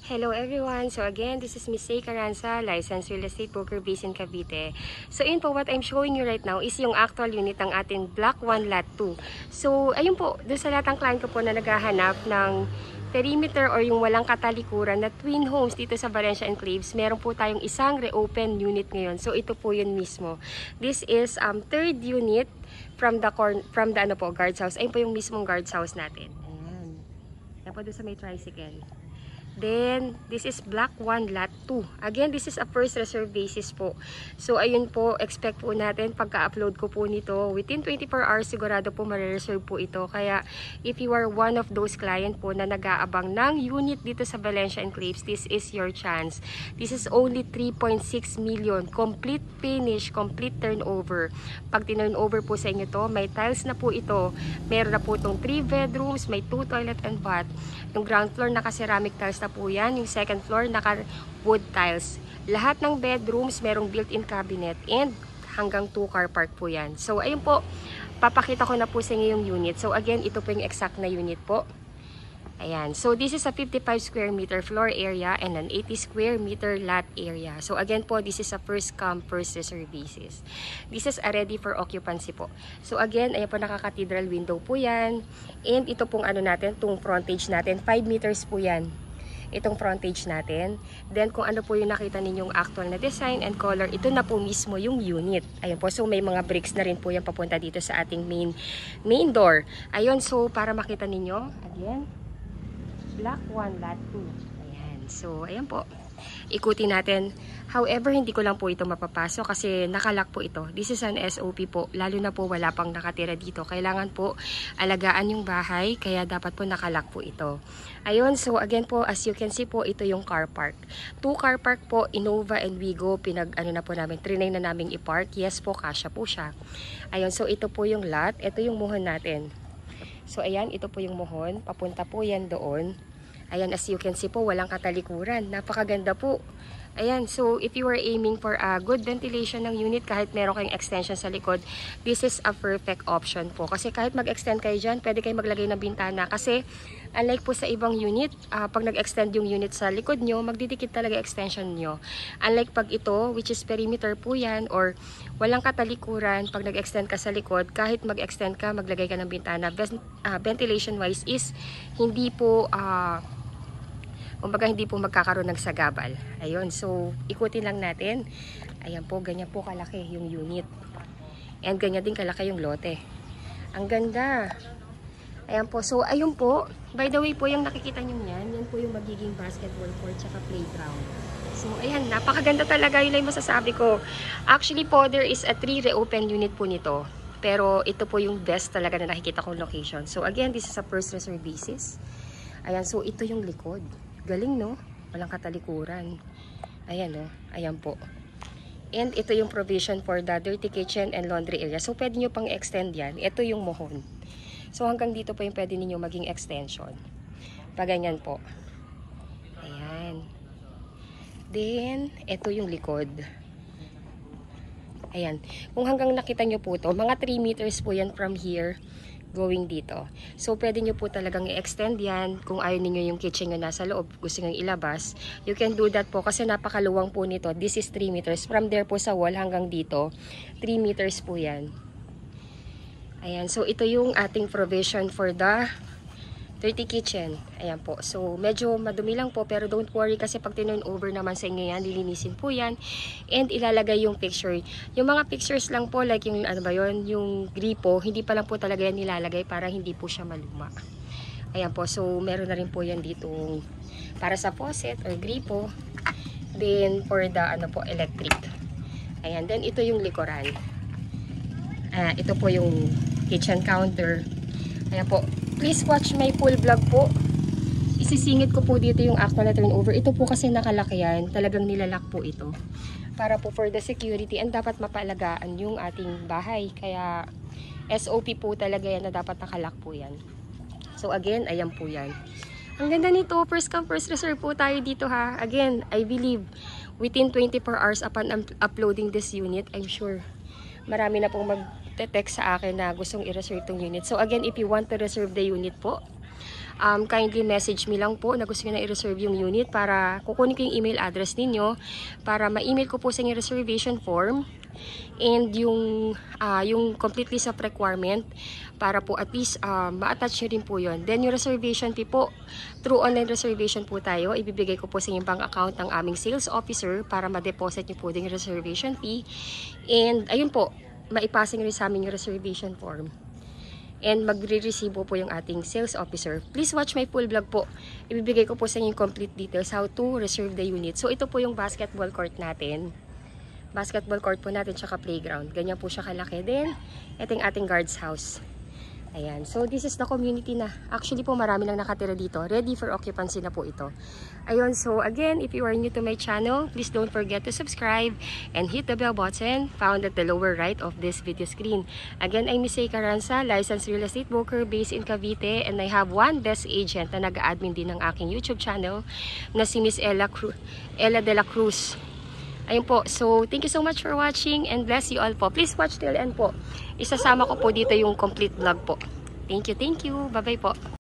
Hello everyone! So again, this is Miss Say Caranza, licensed real estate broker based in Cavite. So yun po, what I'm showing you right now is yung actual unit ng ating Block 1 Lot 2. So ayun po, doon sa lahat ng client ko po na naghahanap ng perimeter or yung walang katalikuran na twin homes dito sa Valencia Enclaves, meron po tayong isang reopen unit ngayon. So ito po yun mismo. This is third unit from the guards house. Ayun po yung mismong guards house natin. Ayan. Ayan po doon sa may tricycle. Then, this is Block 1 Lot 2. Again, this is a first reserve basis po. So, ayun po, expect po natin pagka-upload ko po nito, within 24 hours, sigurado po marireserve po ito. Kaya, if you are one of those client po na nag-aabang ng unit dito sa Valencia Enclaves, this is your chance. This is only 3.6 million. Complete finish, complete turnover. Pag turnover po sa inyo to, may tiles na po ito. Meron na po itong 3 bedrooms, may 2 toilet and bath. Yung ground floor, naka-ceramic tiles na po yan. Yung second floor, naka-wood tiles. Lahat ng bedrooms, merong built-in cabinet and hanggang 2 car park po yan. So, ayun po, papakita ko na po sa inyo yung unit. So, again, ito po yung exact na unit po. Ayan. So, this is a 55 square meter floor area and an 80 square meter lot area. So, again po, this is a first come, first reserve basis. This is a ready for occupancy po. So, again, ayan po, naka-cathedral window po yan. And ito pong ano natin, itong frontage natin, 5 meters po yan. Itong frontage natin. Then, kung ano po yung nakita ninyong actual na design and color, ito na po mismo yung unit. Ayun po, so may mga bricks na rin po yung papunta dito sa ating main door. Ayun, so para makita ninyo, again, Block 1 Lot 2. Ayan. So, ayan po. Ikutin natin. However, hindi ko lang po ito mapapasok kasi nakalock po ito. This is an SOP po. Lalo na po wala pang nakatira dito. Kailangan po alagaan yung bahay. Kaya dapat po nakalock po ito. Ayun. So, again po, as you can see po, ito yung car park. 2 car park po, Innova and Wigo. Na po namin. Trinay na namin i-park. Yes po, kasya po siya. Ayun. So, ito po yung lot. Ito yung muhon natin. So, ayan, ito po yung muhon. Papunta po yan doon. Ayan, as you can see po, walang katalikuran. Napakaganda po. Ayan, so if you are aiming for a good ventilation ng unit, kahit meron kayong extension sa likod, this is a perfect option po. Kasi kahit mag-extend kayo dyan, pwede kayo maglagay ng bintana. Kasi unlike po sa ibang unit, pag nag-extend yung unit sa likod nyo, magdidikit talaga extension nyo. Unlike pag ito, which is perimeter po yan, or walang katalikuran, pag nag-extend ka sa likod, kahit mag-extend ka, maglagay ka ng bintana, ventilation wise is hindi po kumbaga hindi po magkakaroon ng sagabal. Ayun, so ikutin lang natin. Ayan po, ganyan po kalaki yung unit. And ganyan din kalaki yung lote. Ang ganda. Ayan po, so ayun po. By the way po, yung nakikita nyo yan po yung magiging basketball court tsaka playground. So ayan, napakaganda talaga, yun lang masasabi ko. Actually po, there is a 3 reopen unit po nito. Pero ito po yung best talaga na nakikita kong location. So again, this is a first reserve basis. Ayan, so ito yung likod. Galing, no? Walang katalikuran. Ayan, no? Ayan po. And ito yung provision for the dirty kitchen and laundry area. So, pwede nyo pang extend yan. Ito yung mohon. So, hanggang dito po yung pwede ninyo maging extension. Paganyan po. Ayan. Then, ito yung likod. Ayan. Kung hanggang nakita nyo po to, mga 3 meters po yan from here going dito. So, pwede nyo po talagang i-extend yan. Kung ayaw ninyo yung kitchen nyo nasa loob, gusto nyo ilabas, you can do that po kasi napakaluwang po nito. This is 3 meters. From there po sa wall hanggang dito, 3 meters po yan. Ayan. So, ito yung ating provision for the dirty kitchen. Ayan po. So, medyo madumi lang po pero don't worry kasi pag tinurn over naman sa inyo yan, lilinisin po yan. And ilalagay yung picture. Yung mga pictures lang po, like yung ano ba yun, yung gripo, hindi pa lang po talaga yan nilalagay para hindi po siya maluma. Ayan po. So, meron na rin po yan dito para sa faucet or gripo. Then, for the ano po, electric. Ayan. Then, ito yung likuran. Ito po yung kitchen counter. Ayan po. Please watch my full vlog po. Isisingit ko po dito yung actual na turnover. Ito po kasi nakalaki yan. Talagang nilalak po ito. Para po for the security and dapat mapalagaan yung ating bahay. Kaya SOP po talaga yan na dapat nakalak po yan. So again, ayan po yan. Ang ganda nito. First come, first reserve po tayo dito ha. Again, I believe within 24 hours upon uploading this unit, I'm sure marami na pong mag-text sa akin na gustong i-reserve tong unit. So again, if you want to reserve the unit po, kindly message me lang po na gusto nyo na i-reserve yung unit para kukunin ko yung email address ninyo para ma-email ko po sa inyo reservation form and yung complete list of requirement para po at least ma-attach nyo rin po yun. Then yung reservation fee po, through online reservation po tayo, ibibigay ko po sa inyong bank account ng aming sales officer para ma-deposit nyo po din yung reservation fee. And ayun po, maipasing rin sa amin yung reservation form. And magre-resibo po yung ating sales officer. Please watch my full vlog po. Ibibigay ko po sa inyo yung complete details how to reserve the unit. So ito po yung basketball court natin. Basketball court po natin tsaka playground. Ganyan po siya kalaki din. Ito yung ating guard's house. Ayan. So this is the community na. Actually po marami nang nakatira dito. Ready for occupancy na po ito. Ayun. So again, if you are new to my channel, please don't forget to subscribe and hit the bell button found at the lower right of this video screen. Again, I'm Miss A. Caranza, licensed real estate broker based in Cavite, and I have one best agent na nag-admin din ng aking YouTube channel na si Miss Ella de la Cruz. Ayun po. So, thank you so much for watching and bless you all po. Please watch till end po. Isasama ko po dito yung complete vlog po. Thank you, thank you. Bye-bye po.